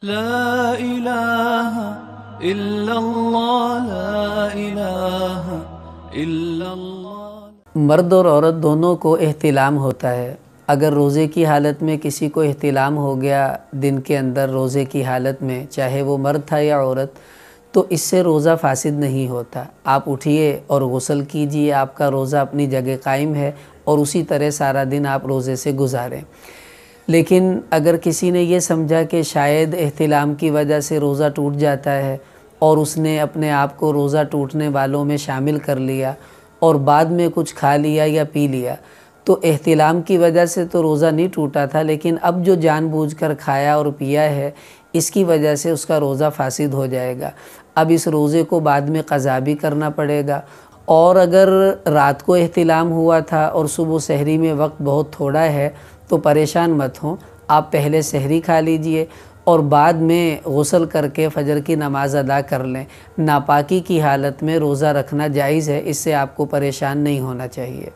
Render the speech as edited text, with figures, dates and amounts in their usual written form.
لا الہ الا اللہ لا الہ الا اللہ۔ مرد اور عورت دونوں کو احتلام ہوتا ہے۔ اگر روزے کی حالت میں کسی کو احتلام ہو گیا دن کے اندر روزے کی حالت میں، چاہے وہ مرد تھا یا عورت، تو اس سے روزہ فاسد نہیں ہوتا۔ آپ اٹھیے اور غسل کیجئے، آپ کا روزہ اپنی جگہ قائم ہے اور اسی طرح سارا دن آپ روزے سے گزاریں۔ لیکن اگر کسی نے یہ سمجھا کہ شاید احتلام کی وجہ سے روزہ ٹوٹ جاتا ہے اور اس نے اپنے آپ کو روزہ ٹوٹنے والوں میں شامل کر لیا اور بعد میں کچھ کھا لیا یا پی لیا، تو احتلام کی وجہ سے تو روزہ نہیں ٹوٹا تھا، لیکن اب جو جان بوجھ کر کھایا اور پیا ہے اس کی وجہ سے اس کا روزہ فاسد ہو جائے گا۔ اب اس روزے کو بعد میں قضا بھی کرنا پڑے گا۔ اور اگر رات کو احتلام ہوا تھا اور صبح سحری میں وقت بہت تھوڑا ہے تو پریشان مت ہوں، آپ پہلے سحری کھا لیجئے اور بعد میں غسل کر کے فجر کی نماز ادا کر لیں۔ ناپاکی کی حالت میں روزہ رکھنا جائز ہے، اس سے آپ کو پریشان نہیں ہونا چاہیے۔